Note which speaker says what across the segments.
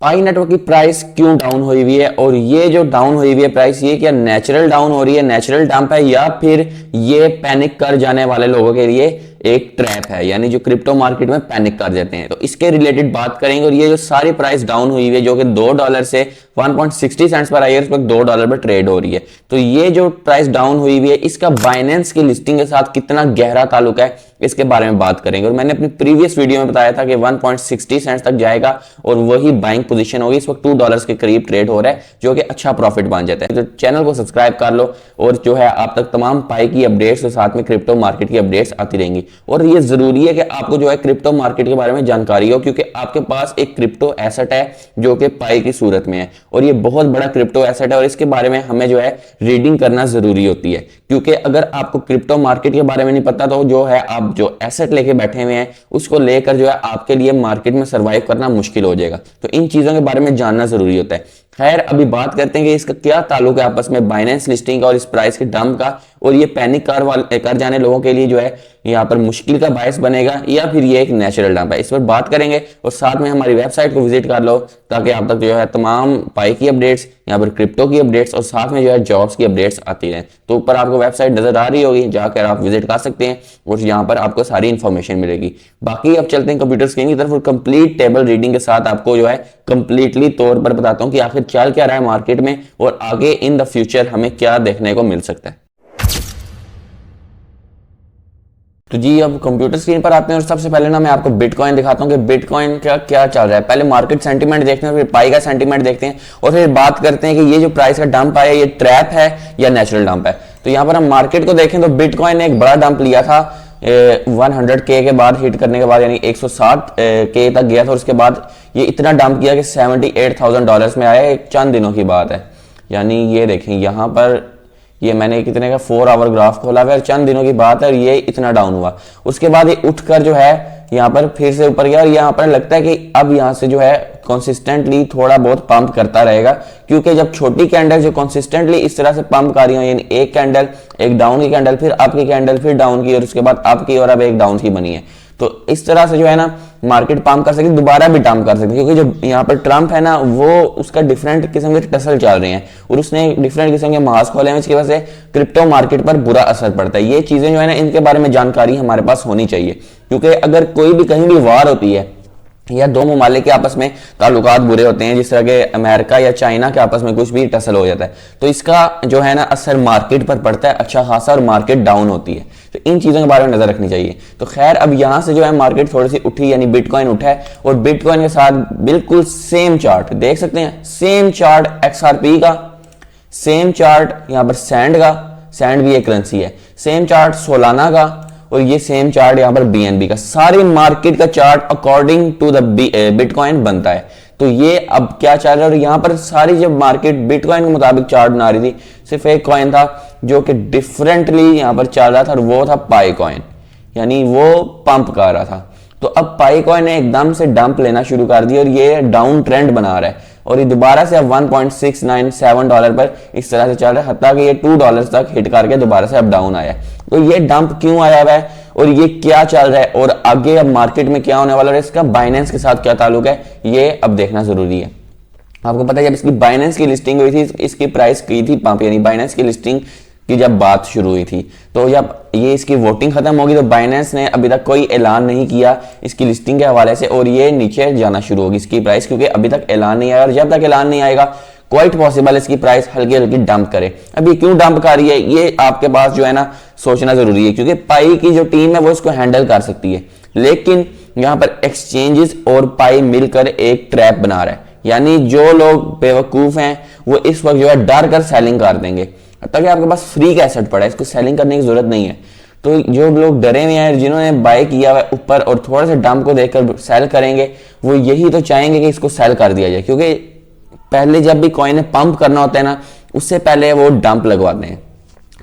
Speaker 1: पाई network की price क्यों down हुई हुई है, और ये जो डाउन हुई हुई है प्राइस, ये क्या नेचुरल डाउन हो रही है, नेचुरल डंप है, या फिर ये पैनिक कर जाने वाले लोगों के लिए एक ट्रैप है, यानी जो क्रिप्टो मार्केट में पैनिक कर जाते हैं। तो इसके रिलेटेड बात करेंगे। और ये जो सारी प्राइस डाउन हुई हुई है जो कि $2 से 1.60 सेंट्स पर आई है, उस वक्त $2 पर ट्रेड हो रही है। तो ये जो प्राइस डाउन हुई हुई है इसका बाइनेंस की लिस्टिंग के साथ कितना गहरा ताल्लुक है, इसके बारे में बात करेंगे। और मैंने अपनी प्रीवियस वीडियो में बताया था कि 1.60 सेंट्स तक जाएगा और वही बाइंग पोजीशन होगी। इस वक्त $2 के करीब ट्रेड हो रहा है, जो कि अच्छा प्रॉफिट बन जाता है। तो चैनल को सब्सक्राइब कर लो, और जो है आप तक तमाम पाई की अपडेट्स और साथ में क्रिप्टो मार्केट की अपडेट्स आती रहेंगी। और ये जरूरी है कि आपको जो है क्रिप्टो मार्केट के बारे में जानकारी हो, क्योंकि आपके पास एक क्रिप्टो एसेट है जो कि पाई की सूरत में है, और ये बहुत बड़ा क्रिप्टो एसेट है, और इसके बारे में हमें जो है रीडिंग करना जरूरी होती है। क्योंकि अगर आपको क्रिप्टो मार्केट के बारे में नहीं पता, तो जो है आप जो एसेट लेके बैठे हुए हैं उसको लेकर जो है आपके लिए मार्केट में सर्वाइव करना मुश्किल हो जाएगा। तो इन चीजों के बारे में जानना जरूरी होता है। खैर, अभी बात करते हैं कि इसका क्या ताल्लुक है आपस में बाइनेंस लिस्टिंग का और इस प्राइस के डंप का, और ये पैनिक कर जाने लोगों के लिए जो है यहाँ पर मुश्किल का बायस बनेगा, या फिर ये एक नेचुरल डंप है। इस पर बात करेंगे, और साथ में हमारी वेबसाइट को विजिट कर लो, ताकि आप तक जो है तमाम पाई की अपडेट्स, यहाँ पर क्रिप्टो की अपडेट्स और साथ में जो है जॉब्स की अपडेट्स आती हैं। तो ऊपर आपको वेबसाइट नजर आ रही होगी, जाकर आप विजिट कर सकते हैं और यहाँ पर आपको सारी इंफॉर्मेशन मिलेगी। बाकी अब चलते हैं कंप्यूटर स्क्रीन की तरफ, और कंप्लीट टेबल रीडिंग के साथ आपको जो है कंप्लीटली तौर पर बताता हूँ कि आखिर चल क्या रहा है मार्केट में, और आगे इन द फ्यूचर हमें क्या देखने को मिल सकता है। तो जी, अब कंप्यूटर स्क्रीन पर आते हैं, और सबसे पहले ना मैं आपको बिटकॉइन दिखाता हूँ कि बिटकॉइन का क्या चल रहा है। पहले मार्केट सेंटीमेंट देखते हैं, फिर पाई का सेंटीमेंट देखते हैं, और फिर बात करते हैं कि ये जो प्राइस का डंप आया ये ट्रैप है या नेचुरल डंप है। तो यहाँ पर हम मार्केट को देखें तो बिटकॉइन ने एक बड़ा डंप लिया था 100K के बाद, हिट करने के बाद, यानी 160K तक गया था। और उसके बाद ये इतना डंप किया कि $78,000 में आया। एक चंद दिनों की बात है, यानी ये देखें यहाँ पर, ये मैंने कितने का 4 आवर ग्राफ खोला हुआ है, चंद दिनों की बात है, और ये इतना डाउन हुआ। उसके बाद ये उठकर जो है यहाँ पर फिर से ऊपर गया, और यहाँ पर लगता है कि अब यहाँ से जो है कंसिस्टेंटली थोड़ा बहुत पंप करता रहेगा, क्योंकि जब छोटी कैंडल जो कंसिस्टेंटली इस तरह से पंप कर रही हो, यानी एक कैंडल, एक डाउन की कैंडल, फिर अप की कैंडल, फिर डाउन की, और उसके बाद अप की, और अब एक डाउन की बनी है। तो इस तरह से जो है ना मार्केट पंप कर सकती है, दोबारा भी डंप कर सकती है, क्योंकि जो यहाँ पर ट्रम्प है ना, वो उसका डिफरेंट किस्म के टसल चल रहे हैं, और उसने डिफरेंट किस्म के मास्क खोले हैं, इसकी वजह से क्रिप्टो मार्केट पर बुरा असर पड़ता है। ये चीजें जो है ना, इनके बारे में जानकारी हमारे पास होनी चाहिए, क्योंकि अगर कोई भी कहीं भी वार होती है या दो ममालिक के आपस में ताल्लुकात बुरे होते हैं, जिस तरह के अमेरिका या चाइना के आपस में कुछ भी टसल हो जाता है, तो इसका जो है ना असर मार्केट पर पड़ता है अच्छा खासा, और मार्केट डाउन होती है। तो इन चीजों के बारे में नजर रखनी चाहिए। तो खैर, अब यहां से जो है मार्केट थोड़ी सी उठी, यानी बिटकॉइन उठा है, और बिटकॉइन के साथ बिल्कुल सेम चार्ट देख सकते हैं, सेम चार्ट XRP का, सेम चार्ट यहाँ पर सैंड का, सैंड भी एक करेंसी है, सेम चार्ट सोलाना का, और ये सेम चार्ट यहाँ पर BNB का। सारी मार्केट का chart according to the bitcoin बनता है। तो ये अब क्या चल रहा है, और यहाँ पर सारी जब मार्केट बिटकॉइन के मुताबिक चार्ट बना रही थी, सिर्फ एक कॉइन था जो कि डिफरेंटली यहाँ पर चल रहा था, और वो था पाई कॉइन, यानी वो पंप कर रहा था। तो अब पाई कॉइन ने एकदम से डंप लेना शुरू कर दिया, और ये डाउन ट्रेंड बना रहा है, और ये दोबारा से अब $1.697 पर इस तरह से चल रहा है, हत्ता कि ये $2 तक हिट करके दोबारा से अब डाउन आया। तो ये डंप क्यों आया हुआ है, और ये क्या चल रहा है, और आगे अब मार्केट में क्या होने वाला है, इसका बाइनेंस के साथ क्या ताल्लुक है, ये अब देखना जरूरी है। आपको पता है जब इसकी बाइनेंस की लिस्टिंग हुई थी, इसकी प्राइस की थी पंप, यानी बाइनेंस की लिस्टिंग की जब बात शुरू हुई थी, तो जब ये इसकी वोटिंग खत्म होगी तो बाइनेंस ने अभी तक कोई ऐलान नहीं किया इसकी लिस्टिंग के हवाले से, और ये नीचे जाना शुरू होगी इसकी प्राइस, क्योंकि अभी तक ऐलान नहीं आया, और जब तक ऐलान नहीं आएगा क्वाइट पॉसिबल इसकी प्राइस हल्की हल्की डंप करे। अब ये क्यों डंप कर रही है, ये आपके पास जो है ना सोचना जरूरी है, क्योंकि पाई की जो टीम है वो इसको हैंडल कर सकती है, लेकिन यहाँ पर एक्सचेंजेस और पाई मिलकर एक ट्रैप बना रहा है, यानी जो लोग बेवकूफ हैं वो इस वक्त जो है डर कर सेलिंग कर देंगे, ताकि आपके पास फ्री का एसेट पड़ा है, इसको सेलिंग करने की जरूरत नहीं है। तो जो लोग डरे हुए हैं, जिन्होंने बाय किया हुआ है ऊपर और थोड़ा सा डंप को देखकर सेल करेंगे, वो यही तो चाहेंगे कि इसको सेल कर दिया जाए, क्योंकि पहले जब भी कॉइन पंप करना होता है ना, उससे पहले वो डंप लगवाते हैं,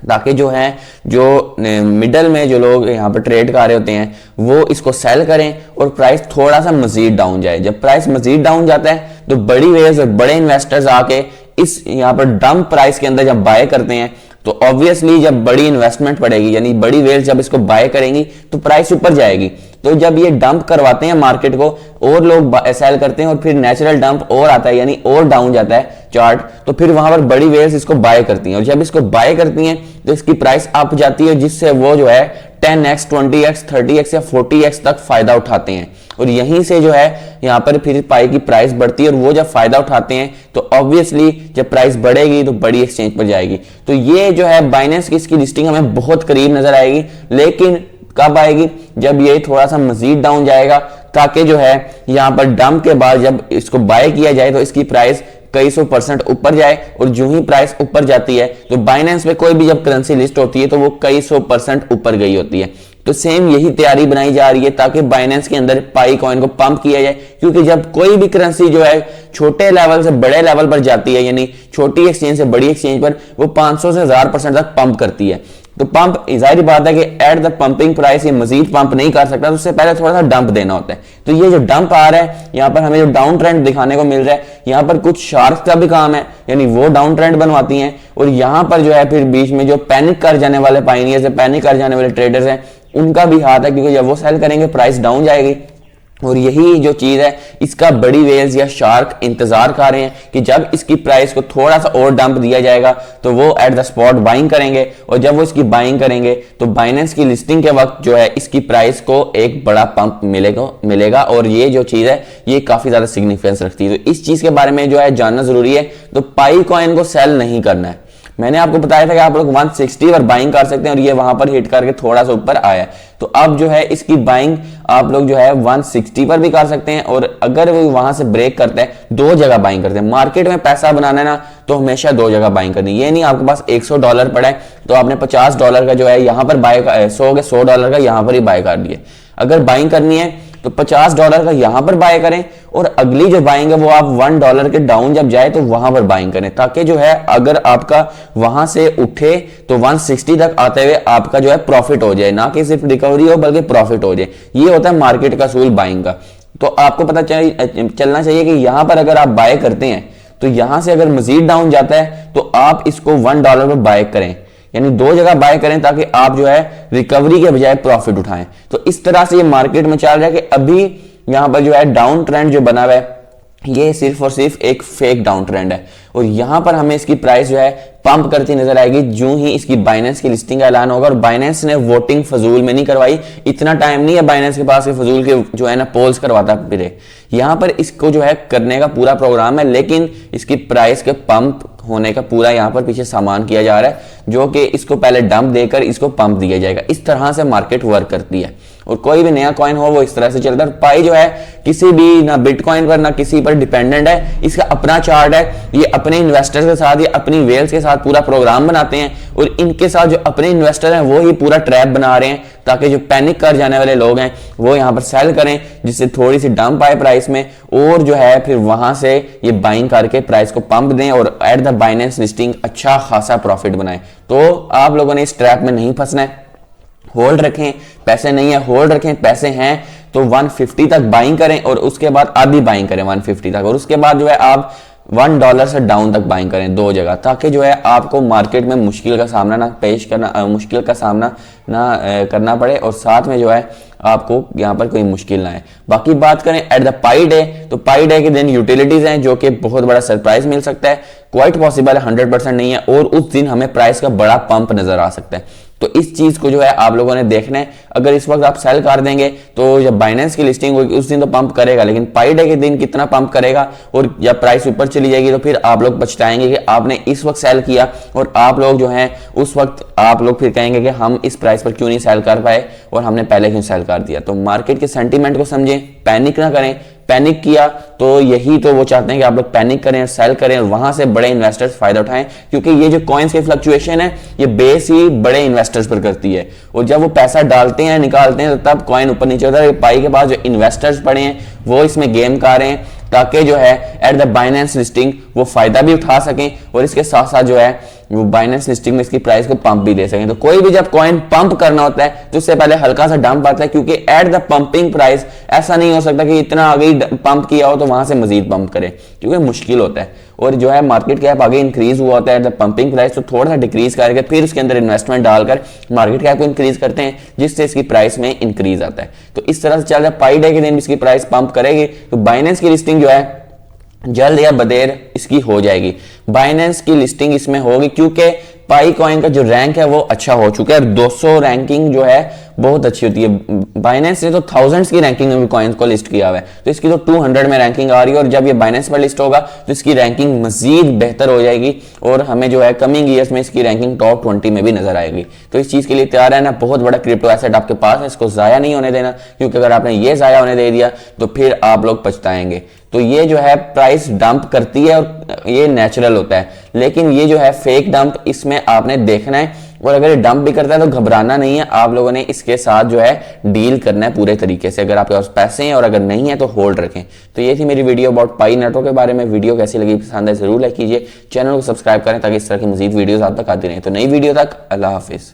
Speaker 1: ताकि जो है जो मिडल में जो लोग यहाँ पर ट्रेड कर रहे होते हैं वो इसको सेल करें और प्राइस थोड़ा सा मजीद डाउन जाए। जब प्राइस मजीद डाउन जाता है तो बड़ी वेव्स और बड़े इन्वेस्टर्स आके इस यहाँ पर डंप प्राइस के अंदर जब बाय करते हैं, तो ऑब्वियसली जब बड़ी इन्वेस्टमेंट पड़ेगी, यानी बड़ी वेल्स जब इसको बाय करेंगी तो प्राइस ऊपर जाएगी। तो जब ये डंप करवाते हैं मार्केट को और लोग सेल करते हैं और फिर नेचुरल डंप और आता है, यानी और डाउन जाता है चार्ट, तो फिर वहां पर बड़ी वेल्स इसको बाय करती हैं और जब इसको बाय करती हैं तो इसकी प्राइस अप जाती है, जिससे वो जो है 10x 20x 30x या 40x तक फायदा उठाते हैं और यहीं से जो है यहाँ पर फिर पाई की प्राइस बढ़ती है और वो जब फायदा उठाते हैं तो ऑब्वियसली जब प्राइस बढ़ेगी तो बड़ी एक्सचेंज पर जाएगी। तो ये जो है बाइनेंस की इसकी लिस्टिंग हमें बहुत करीब नजर आएगी, लेकिन कब आएगी? जब ये थोड़ा सा मजीद डाउन जाएगा, ताकि जो है यहाँ पर डंप के बाद जब इसको बाय किया जाए तो इसकी प्राइस कई 100% ऊपर जाए और जो ही प्राइस ऊपर जाती है तो बाइनेंस पे कोई भी जब करेंसी लिस्ट होती है तो वो कई 100% ऊपर गई होती है। तो सेम यही तैयारी बनाई जा रही है ताकि बाइनेंस के अंदर पाई कॉइन को पंप किया जाए, क्योंकि जब कोई भी करेंसी जो है छोटे लेवल से बड़े लेवल पर जाती है, यानी छोटी एक्सचेंज से बड़ी एक्सचेंज पर, वो 500 से 1000% तक पंप करती है। तो पंप जाहिर बात है कि एट द पंपिंग प्राइस ये मजीद पंप नहीं कर सकता, तो उससे पहले थोड़ा सा डंप देना होता है। तो ये जो डंप आ रहा है यहाँ पर हमें जो डाउन ट्रेंड दिखाने को मिल रहा है, यहाँ पर कुछ शार्क्स का भी काम है, यानी वो डाउन ट्रेंड बनवाती हैं और यहाँ पर जो है फिर बीच में जो पैनिक कर जाने वाले पायनियर्स है, पैनिक कर जाने वाले ट्रेडर्स हैं, उनका भी हाथ है, क्योंकि जब वो सेल करेंगे प्राइस डाउन जाएगी। और यही जो चीज है इसका बड़ी वेल्स या शार्क इंतजार कर रहे हैं कि जब इसकी प्राइस को थोड़ा सा और डंप दिया जाएगा तो वो एट द स्पॉट बाइंग करेंगे और जब वो इसकी बाइंग करेंगे तो बाइनेंस की लिस्टिंग के वक्त जो है इसकी प्राइस को एक बड़ा पंप मिलेगा और ये जो चीज है ये काफी ज्यादा सिग्निफिकेंस रखती है। तो इस चीज के बारे में जो है जानना जरूरी है। तो पाई कॉइन को सेल नहीं करना है। मैंने आपको बताया था कि आप लोग 160 पर बाइंग कर सकते हैं और ये वहां पर हिट करके थोड़ा सा ऊपर आया, तो अब जो है इसकी बाइंग आप लोग जो है 160 पर भी कर सकते हैं और अगर वो वहां से ब्रेक करते हैं, दो जगह बाइंग करते हैं। मार्केट में पैसा बनाना है ना तो हमेशा दो जगह बाइंग करनी, ये नहीं आपके पास $100 पड़ा है तो आपने $50 का जो है यहाँ पर बाय, $100 का यहाँ पर ही बाय कर दिए। अगर बाइंग करनी है तो $50 का यहां पर बाय करें और अगली जो बाइंग है वो आप $1 के डाउन जब जाए तो वहां पर बाइंग करें, ताकि जो है अगर आपका वहां से उठे तो 160 तक आते हुए आपका जो है प्रॉफिट हो जाए, ना कि सिर्फ रिकवरी हो बल्कि प्रॉफिट हो जाए। ये होता है मार्केट का असूल बाइंग का। तो आपको पता चलना चाहिए कि यहां पर अगर आप बाय करते हैं तो यहां से अगर मजीद डाउन जाता है तो आप इसको $1 पर बाय करें, यानी दो जगह बाय करें ताकि आप जो है रिकवरी के बजाय प्रॉफिट उठाएं। तो इस तरह से ये मार्केट में चल रहा है कि अभी यहां पर जो है डाउन ट्रेंड जो बना हुआ है ये सिर्फ और सिर्फ एक फेक डाउन ट्रेंड है और यहां पर हमें इसकी प्राइस जो है पंप करती नजर आएगी जो ही इसकी बाइनेंस की लिस्टिंग का ऐलान होगा। और बाइनेंस ने वोटिंग फजूल में नहीं करवाई, इतना टाइम नहीं है बाइनेंस के पास कि फजूल के जो है ना पोल्स करवाता फिरे। यहां पर इसको जो है करने का पूरा प्रोग्राम है, लेकिन इसकी प्राइस के पंप होने का पूरा यहां पर पीछे सामान किया जा रहा है, जो कि इसको पहले डंप देकर इसको पंप दिया जाएगा। इस तरह से मार्केट वर्क करती है और कोई भी नया कॉइन हो वो इस तरह से चलता है। पाई जो है किसी भी ना बिटकॉइन पर ना किसी पर डिपेंडेंट है, इसका अपना चार्ट है, ये अपने इन्वेस्टर्स के साथ या अपनी वेल्स के साथ पूरा प्रोग्राम बनाते हैं और इनके साथ जो अपने इन्वेस्टर हैं वो ही पूरा ट्रैप बना रहे हैं ताकि जो पैनिक कर जाने वाले लोग हैं वो यहां पर सेल करें, जिससे थोड़ी सी डंप आए प्राइस में और जो है फिर वहां से ये बाइंग करके प्राइस को पंप दें और एट द बाइनेंस लिस्टिंग अच्छा खासा प्रॉफिट बनाएं। तो आप लोगों ने इस ट्रैप में नहीं फंसना है, होल्ड रखें। पैसे नहीं है होल्ड रखें, पैसे हैं तो 150 तक बाइंग करें और उसके बाद आधी बाइंग करें 150 तक और उसके बाद जो है आप $1 से डाउन तक बाइंग करें दो जगह, ताकि जो है आपको मार्केट में मुश्किल का सामना ना करना पड़े और साथ में जो है आपको यहाँ पर कोई मुश्किल ना है। बाकी बात करें एट द पाई डे, तो पाई डे के दिन यूटिलिटीज हैं जो कि बहुत बड़ा सरप्राइज मिल सकता है, क्वाइट पॉसिबल है, 100% नहीं है और उस दिन हमें प्राइस का बड़ा पंप नजर आ सकता है। तो इस चीज को जो है आप लोगों ने देखना है। अगर इस वक्त आप सेल कर देंगे तो जब बाइनेंस की लिस्टिंग होगी उस दिन तो पंप करेगा, लेकिन पाई डे के दिन कितना पंप करेगा और जब प्राइस ऊपर चली जाएगी तो फिर आप लोग पछताएंगे कि आपने इस वक्त सेल किया और आप लोग जो है उस वक्त आप लोग फिर कहेंगे कि हम इस प्राइस पर क्यों नहीं सेल कर पाए और हमने पहले क्यों सेल कर दिया। तो मार्केट के सेंटीमेंट को समझें, पैनिक ना करें। पैनिक किया तो यही तो वो चाहते हैं कि आप लोग पैनिक करें और सेल करें और वहां से बड़े इन्वेस्टर्स फायदा उठाएं, क्योंकि ये जो कॉइन्स की फ्लक्चुएशन है ये बेस ही बड़े इन्वेस्टर्स पर करती है और जब वो पैसा डालते हैं निकालते हैं तो तब कॉइन ऊपर नीचे होता है। पाई के पास जो इन्वेस्टर्स पड़े हैं वो इसमें गेम कर रहे हैं ताकि जो है एट द बाइनेंस लिस्टिंग वो फायदा भी उठा सकें और इसके साथ साथ जो है वो बाइनेंस लिस्टिंग में इसकी प्राइस को पंप भी दे सकें। तो कोई भी जब कॉइन पंप करना होता है तो उससे पहले हल्का सा डंप आता है, क्योंकि एट द पंपिंग प्राइस ऐसा नहीं हो सकता कि इतना आगे पंप किया हो तो वहां से मजीद पंप करे, क्योंकि मुश्किल होता है। और जो है मार्केट कैप आगे इंक्रीज हुआ होता है एट द पंपिंग प्राइस, तो थोड़ा सा डिक्रीज करके फिर उसके अंदर इन्वेस्टमेंट डालकर मार्केट कैप को इंक्रीज करते हैं, जिससे इसकी प्राइस में इंक्रीज आता है। तो इस तरह से चल रहा है, पाई डे के दिन इसकी प्राइस पंप करेगी। तो बाइनेंस की लिस्टिंग जो है जल्द या बदेर इसकी हो जाएगी। बाइनेंस की लिस्टिंग इसमें होगी क्योंकि पाई कॉइन का जो रैंक है वो अच्छा हो चुका है। 200 रैंकिंग जो है बहुत अच्छी होती है। बाइनेंस ने तो थाउजेंड्स की रैंकिंग में भी कॉइन्स को लिस्ट किया हुआ है, तो इसकी तो 200 में रैंकिंग आ रही है। और जब ये बाइनेंस पर लिस्ट होगा तो इसकी रैंकिंग मजीद बेहतर हो जाएगी और हमें जो है कमिंग ईयर्स में इसकी रैंकिंग टॉप 20 में भी नजर आएगी। तो इस चीज के लिए तैयार रहना। बहुत बड़ा क्रिप्टो एसेट आपके पास है, इसको जाया नहीं होने देना, क्योंकि अगर आपने ये जाया होने दे दिया तो फिर आप लोग पछताएंगे। तो ये जो है प्राइस डंप करती है और ये नेचुरल होता है, लेकिन ये जो है फेक डंप, इसमें आपने देखना है। और अगर ये डंप भी करता है तो घबराना नहीं है, आप लोगों ने इसके साथ जो है डील करना है पूरे तरीके से। अगर आपके पास पैसे हैं और अगर नहीं है तो होल्ड रखें। तो ये थी मेरी वीडियो अबाउट पाई नेटवर्क के बारे में। वीडियो कैसी लगी, पसंद है जरूर लाइक कीजिए, चैनल को सब्सक्राइब करें ताकि इस तरह की मजीद वीडियोस आप तक आती रहें। तो नई वीडियो तक अल्लाह हाफिज।